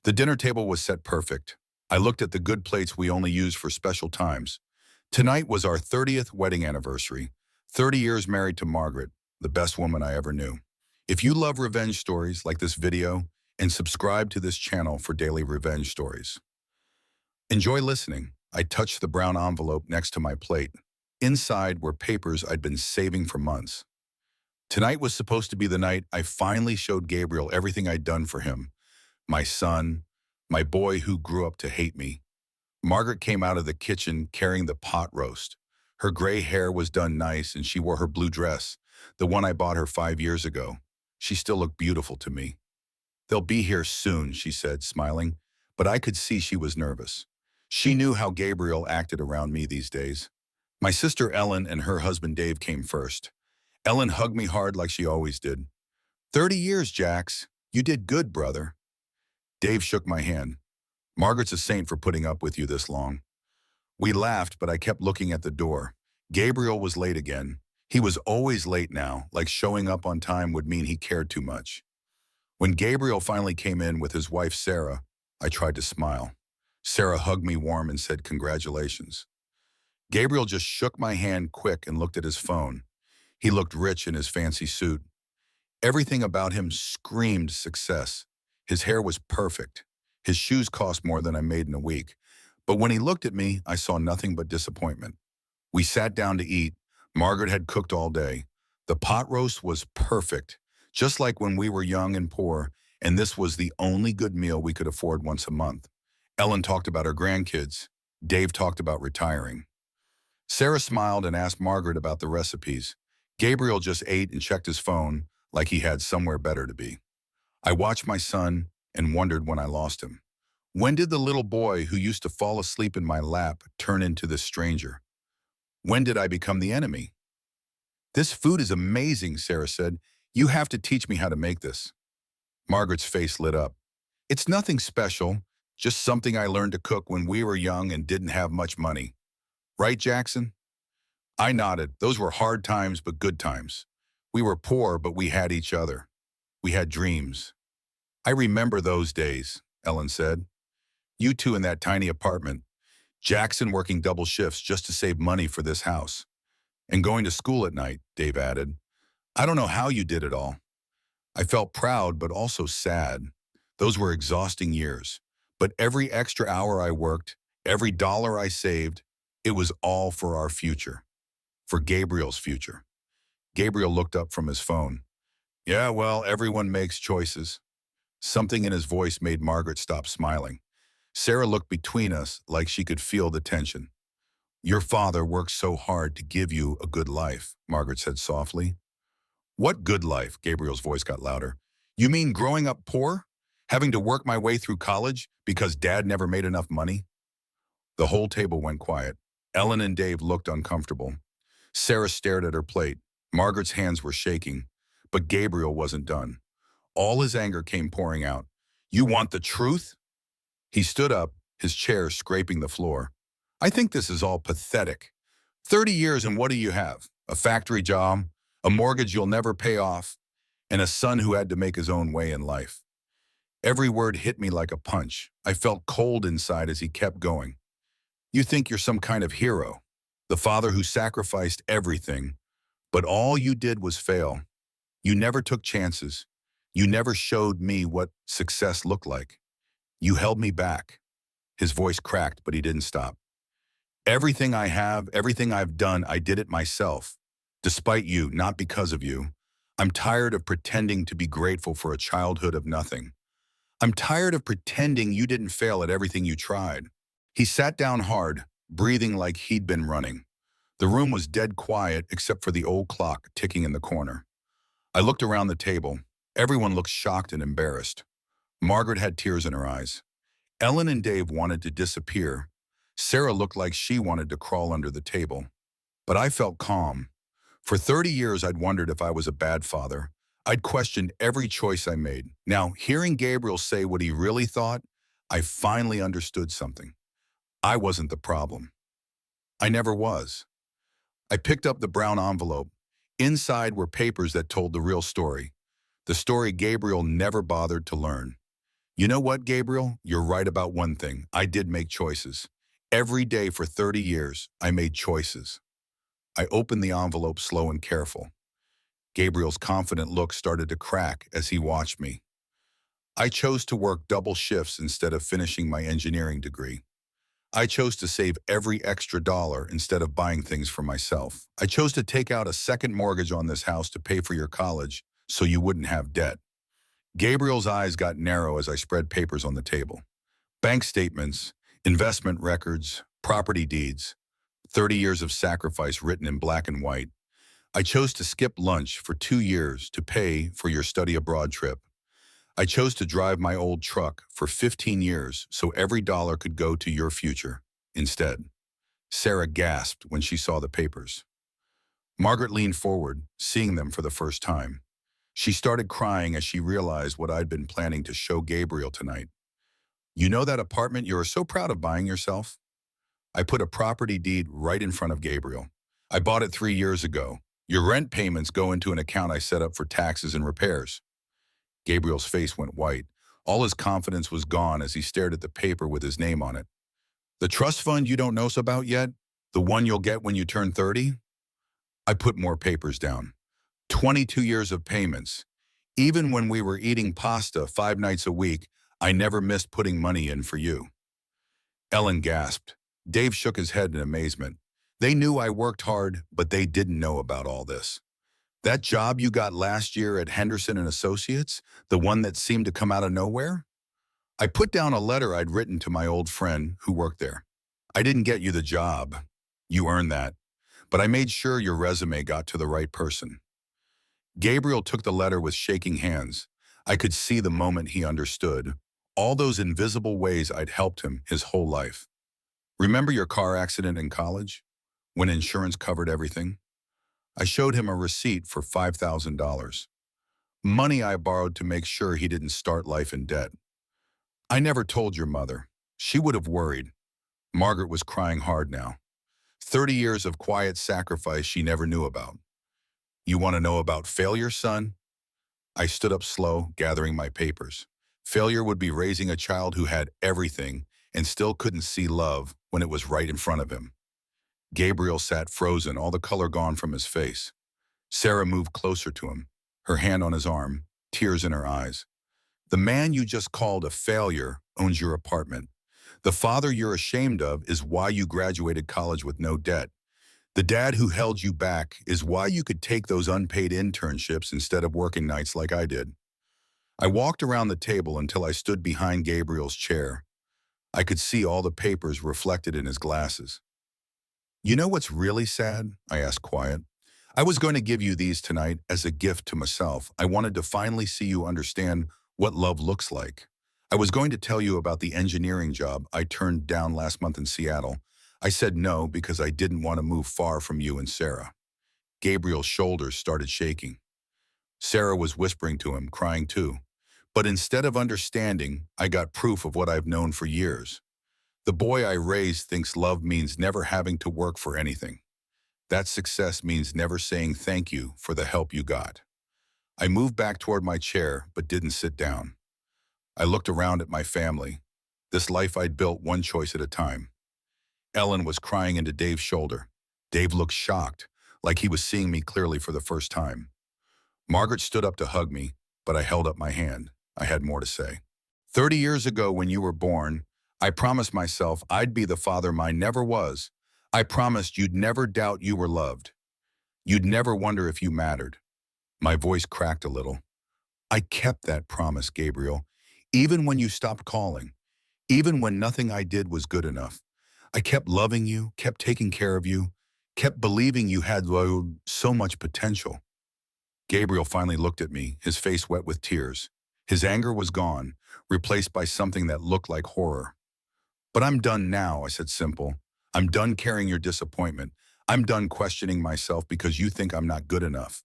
The dinner table was set perfect. I looked at the good plates we only use for special times. Tonight was our 30th wedding anniversary. 30 years married to Margaret, the best woman I ever knew. If you love revenge stories like this video, and subscribe to this channel for daily revenge stories. Enjoy listening. I touched the brown envelope next to my plate. Inside were papers I'd been saving for months. Tonight was supposed to be the night I finally showed Gabriel everything I'd done for him. My son, my boy who grew up to hate me. Margaret came out of the kitchen carrying the pot roast. Her gray hair was done nice and she wore her blue dress, the one I bought her 5 years ago. She still looked beautiful to me. "They'll be here soon," she said, smiling, but I could see she was nervous. She knew how Gabriel acted around me these days. My sister Ellen and her husband Dave came first. Ellen hugged me hard like she always did. 30 years, Jax. You did good, brother." Dave shook my hand. "Margaret's a saint for putting up with you this long." We laughed, but I kept looking at the door. Gabriel was late again. He was always late now, like showing up on time would mean he cared too much. When Gabriel finally came in with his wife Sarah, I tried to smile. Sarah hugged me warm and said congratulations. Gabriel just shook my hand quick and looked at his phone. He looked rich in his fancy suit. Everything about him screamed success. His hair was perfect. His shoes cost more than I made in a week. But when he looked at me, I saw nothing but disappointment. We sat down to eat. Margaret had cooked all day. The pot roast was perfect, just like when we were young and poor, and this was the only good meal we could afford once a month. Ellen talked about her grandkids. Dave talked about retiring. Sarah smiled and asked Margaret about the recipes. Gabriel just ate and checked his phone like he had somewhere better to be. I watched my son and wondered when I lost him. When did the little boy who used to fall asleep in my lap turn into this stranger? When did I become the enemy? "This food is amazing," Sarah said. "You have to teach me how to make this." Margaret's face lit up. "It's nothing special, just something I learned to cook when we were young and didn't have much money. Right, Jackson?" I nodded. Those were hard times, but good times. We were poor, but we had each other. We had dreams. "I remember those days," Ellen said. "You two in that tiny apartment. Jackson working double shifts just to save money for this house. And going to school at night," Dave added. "I don't know how you did it all." I felt proud, but also sad. Those were exhausting years. But every extra hour I worked, every dollar I saved, it was all for our future. For Gabriel's future. Gabriel looked up from his phone. "Yeah, well, everyone makes choices." Something in his voice made Margaret stop smiling. Sarah looked between us like she could feel the tension. "Your father worked so hard to give you a good life," Margaret said softly. "What good life?" Gabriel's voice got louder. "You mean growing up poor? Having to work my way through college because Dad never made enough money?" The whole table went quiet. Ellen and Dave looked uncomfortable. Sarah stared at her plate. Margaret's hands were shaking, but Gabriel wasn't done. All his anger came pouring out. "You want the truth?" He stood up, his chair scraping the floor. "I think this is all pathetic. 30 years and what do you have? A factory job, a mortgage you'll never pay off, and a son who had to make his own way in life." Every word hit me like a punch. I felt cold inside as he kept going. "You think you're some kind of hero, the father who sacrificed everything, but all you did was fail. You never took chances. You never showed me what success looked like. You held me back." His voice cracked, but he didn't stop. "Everything I have, everything I've done, I did it myself. Despite you, not because of you. I'm tired of pretending to be grateful for a childhood of nothing. I'm tired of pretending you didn't fail at everything you tried." He sat down hard, breathing like he'd been running. The room was dead quiet except for the old clock ticking in the corner. I looked around the table. Everyone looked shocked and embarrassed. Margaret had tears in her eyes. Ellen and Dave wanted to disappear. Sarah looked like she wanted to crawl under the table. But I felt calm. For 30 years, I'd wondered if I was a bad father. I'd questioned every choice I made. Now, hearing Gabriel say what he really thought, I finally understood something. I wasn't the problem. I never was. I picked up the brown envelope. Inside were papers that told the real story. The story Gabriel never bothered to learn. You know what, Gabriel? You're right about one thing. I did make choices. Every day for 30 years, I made choices. I opened the envelope slow and careful. Gabriel's confident look started to crack as he watched me. I chose to work double shifts instead of finishing my engineering degree. I chose to save every extra dollar instead of buying things for myself. I chose to take out a second mortgage on this house to pay for your college so you wouldn't have debt. Gabriel's eyes got narrow as I spread papers on the table. Bank statements, investment records, property deeds, 30 years of sacrifice written in black and white. I chose to skip lunch for 2 years to pay for your study abroad trip. I chose to drive my old truck for 15 years so every dollar could go to your future. Instead, Sarah gasped when she saw the papers. Margaret leaned forward, seeing them for the first time. She started crying as she realized what I'd been planning to show Gabriel tonight. You know that apartment you are so proud of buying yourself? I put a property deed right in front of Gabriel. I bought it 3 years ago. Your rent payments go into an account I set up for taxes and repairs. Gabriel's face went white. All his confidence was gone as he stared at the paper with his name on it. The trust fund you don't know about yet? The one you'll get when you turn 30? I put more papers down. 22 years of payments. Even when we were eating pasta 5 nights a week, I never missed putting money in for you. Ellen gasped. Dave shook his head in amazement. They knew I worked hard, but they didn't know about all this. That job you got last year at Henderson and Associates, the one that seemed to come out of nowhere? I put down a letter I'd written to my old friend who worked there. I didn't get you the job. You earned that. But I made sure your resume got to the right person. Gabriel took the letter with shaking hands. I could see the moment he understood. All those invisible ways I'd helped him his whole life. Remember your car accident in college? When insurance covered everything? I showed him a receipt for $5,000. Money I borrowed to make sure he didn't start life in debt. I never told your mother. She would have worried. Margaret was crying hard now. 30 years of quiet sacrifice she never knew about. You want to know about failure, son? I stood up slow, gathering my papers. Failure would be raising a child who had everything and still couldn't see love when it was right in front of him. Gabriel sat frozen, all the color gone from his face. Sarah moved closer to him, her hand on his arm, tears in her eyes. The man you just called a failure owns your apartment. The father you're ashamed of is why you graduated college with no debt. The dad who held you back is why you could take those unpaid internships instead of working nights like I did. I walked around the table until I stood behind Gabriel's chair. I could see all the papers reflected in his glasses. You know what's really sad? I asked quiet. I was going to give you these tonight as a gift to myself. I wanted to finally see you understand what love looks like. I was going to tell you about the engineering job I turned down last month in Seattle. I said no because I didn't want to move far from you and Sarah. Gabriel's shoulders started shaking. Sarah was whispering to him, crying too. But instead of understanding, I got proof of what I've known for years. The boy I raised thinks love means never having to work for anything. That success means never saying thank you for the help you got. I moved back toward my chair, but didn't sit down. I looked around at my family, this life I'd built one choice at a time. Ellen was crying into Dave's shoulder. Dave looked shocked, like he was seeing me clearly for the first time. Margaret stood up to hug me, but I held up my hand. I had more to say. 30 years ago when you were born, I promised myself I'd be the father mine never was. I promised you'd never doubt you were loved. You'd never wonder if you mattered. My voice cracked a little. I kept that promise, Gabriel, even when you stopped calling, even when nothing I did was good enough. I kept loving you, kept taking care of you, kept believing you had so much potential. Gabriel finally looked at me, his face wet with tears. His anger was gone, replaced by something that looked like horror. But I'm done now, I said simple. I'm done carrying your disappointment. I'm done questioning myself because you think I'm not good enough.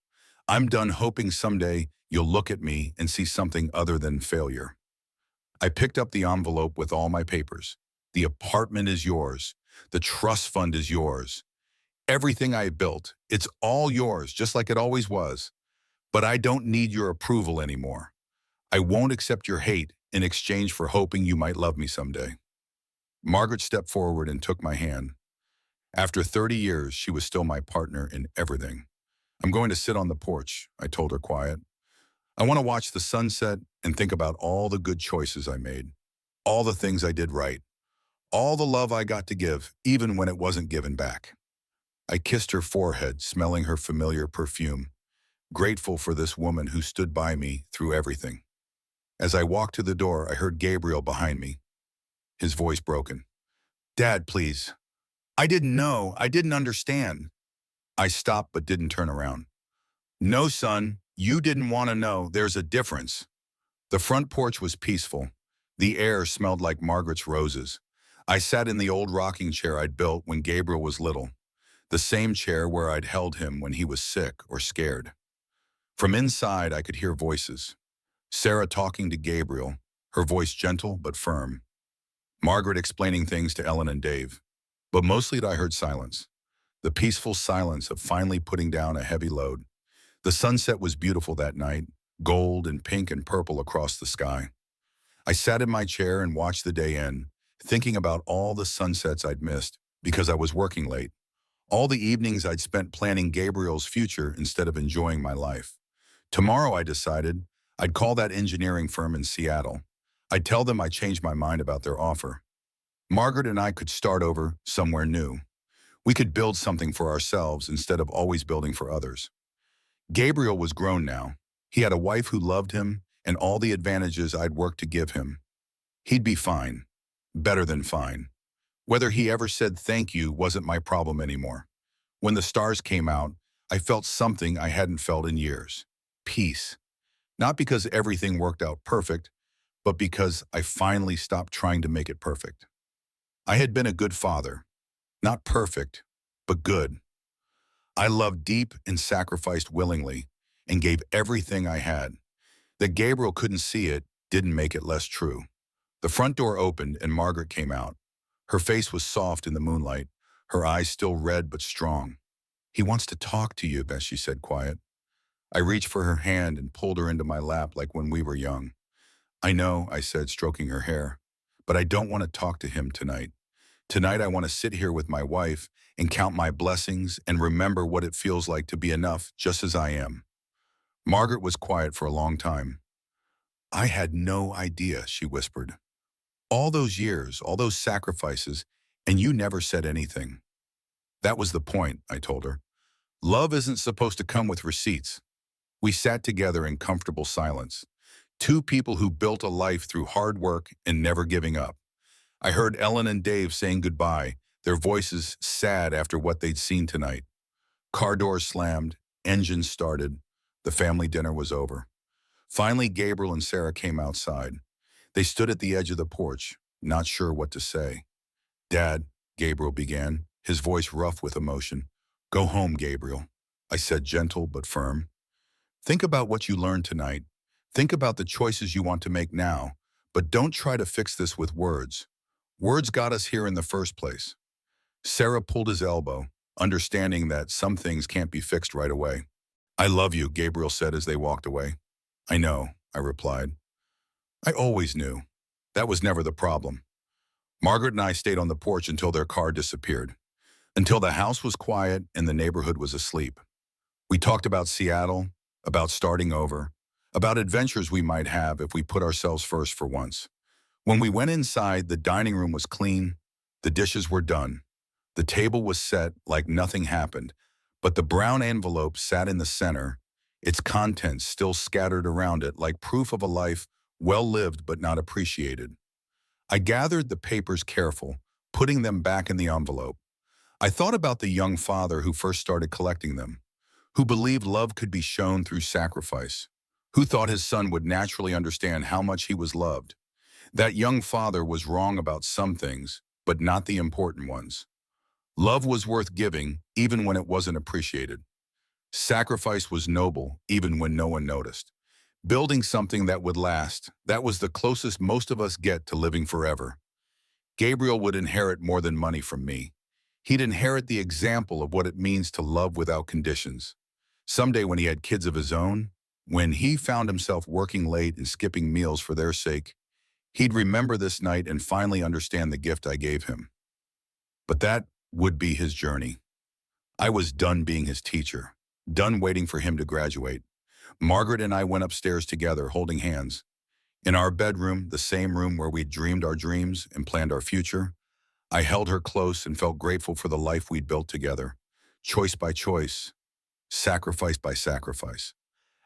I'm done hoping someday you'll look at me and see something other than failure. I picked up the envelope with all my papers. The apartment is yours. The trust fund is yours. Everything I built, it's all yours, just like it always was. But I don't need your approval anymore. I won't accept your hate, in exchange for hoping you might love me someday. Margaret stepped forward and took my hand. After 30 years, she was still my partner in everything. I'm going to sit on the porch, I told her quiet. I want to watch the sunset and think about all the good choices I made, all the things I did right, all the love I got to give, even when it wasn't given back. I kissed her forehead, smelling her familiar perfume, grateful for this woman who stood by me through everything. As I walked to the door, I heard Gabriel behind me, his voice broken. Dad, please. I didn't know. I didn't understand. I stopped but didn't turn around. No, son, you didn't want to know. There's a difference. The front porch was peaceful. The air smelled like Margaret's roses. I sat in the old rocking chair I'd built when Gabriel was little, the same chair where I'd held him when he was sick or scared. From inside, I could hear voices. Sarah talking to Gabriel, her voice gentle but firm. Margaret explaining things to Ellen and Dave. But mostly I heard silence. The peaceful silence of finally putting down a heavy load. The sunset was beautiful that night, gold and pink and purple across the sky. I sat in my chair and watched the day end, thinking about all the sunsets I'd missed because I was working late. All the evenings I'd spent planning Gabriel's future instead of enjoying my life. Tomorrow, I decided, I'd call that engineering firm in Seattle. I'd tell them I changed my mind about their offer. Margaret and I could start over somewhere new. We could build something for ourselves instead of always building for others. Gabriel was grown now. He had a wife who loved him and all the advantages I'd worked to give him. He'd be fine. Better than fine. Whether he ever said thank you wasn't my problem anymore. When the stars came out, I felt something I hadn't felt in years. Peace. Not because everything worked out perfect, but because I finally stopped trying to make it perfect. I had been a good father. Not perfect, but good. I loved deep and sacrificed willingly and gave everything I had. That Gabriel couldn't see it didn't make it less true. The front door opened and Margaret came out. Her face was soft in the moonlight, her eyes still red but strong. He wants to talk to you, Bess, she said quiet. I reached for her hand and pulled her into my lap like when we were young. I know, I said, stroking her hair, but I don't want to talk to him tonight. Tonight I want to sit here with my wife and count my blessings and remember what it feels like to be enough just as I am. Margaret was quiet for a long time. I had no idea, she whispered. All those years, all those sacrifices, and you never said anything. That was the point, I told her. Love isn't supposed to come with receipts. We sat together in comfortable silence. Two people who built a life through hard work and never giving up. I heard Ellen and Dave saying goodbye, their voices sad after what they'd seen tonight. Car doors slammed, engines started. The family dinner was over. Finally, Gabriel and Sarah came outside. They stood at the edge of the porch, not sure what to say. Dad, Gabriel began, his voice rough with emotion. Go home, Gabriel, I said, gentle but firm. Think about what you learned tonight. Think about the choices you want to make now, but don't try to fix this with words. Words got us here in the first place. Sarah pulled his elbow, understanding that some things can't be fixed right away. I love you, Gabriel said as they walked away. I know, I replied. I always knew. That was never the problem. Margaret and I stayed on the porch until their car disappeared, until the house was quiet and the neighborhood was asleep. We talked about Seattle, about starting over, about adventures we might have if we put ourselves first for once. When we went inside, the dining room was clean, the dishes were done. The table was set like nothing happened, but the brown envelope sat in the center, its contents still scattered around it like proof of a life well lived but not appreciated. I gathered the papers careful, putting them back in the envelope. I thought about the young father who first started collecting them, who believed love could be shown through sacrifice, who thought his son would naturally understand how much he was loved. That young father was wrong about some things, but not the important ones. Love was worth giving, even when it wasn't appreciated. Sacrifice was noble, even when no one noticed. Building something that would last, that was the closest most of us get to living forever. Gabriel would inherit more than money from me. He'd inherit the example of what it means to love without conditions. Someday when he had kids of his own, when he found himself working late and skipping meals for their sake, He'd remember this night and finally understand the gift I gave him. But that would be his journey. I was done being his teacher, done waiting for him to graduate. Margaret and I went upstairs together, holding hands. In our bedroom, the same room where we'd dreamed our dreams and planned our future, I held her close and felt grateful for the life we'd built together. Choice by choice, sacrifice by sacrifice.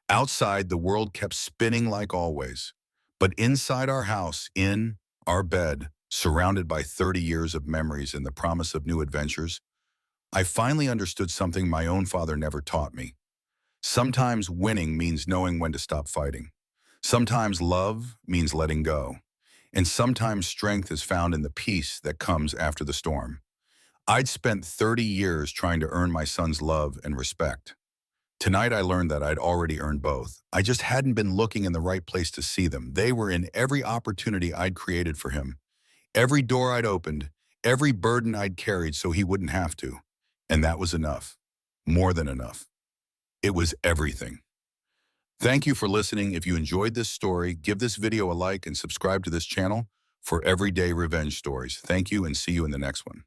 Outside, the world kept spinning like always. But inside our house, in our bed, surrounded by 30 years of memories and the promise of new adventures, I finally understood something my own father never taught me. Sometimes winning means knowing when to stop fighting. Sometimes love means letting go. And sometimes strength is found in the peace that comes after the storm. I'd spent 30 years trying to earn my son's love and respect. Tonight I learned that I'd already earned both. I just hadn't been looking in the right place to see them. They were in every opportunity I'd created for him, every door I'd opened, every burden I'd carried so he wouldn't have to. And that was enough. More than enough. It was everything. Thank you for listening. If you enjoyed this story, give this video a like and subscribe to this channel for everyday revenge stories. Thank you and see you in the next one.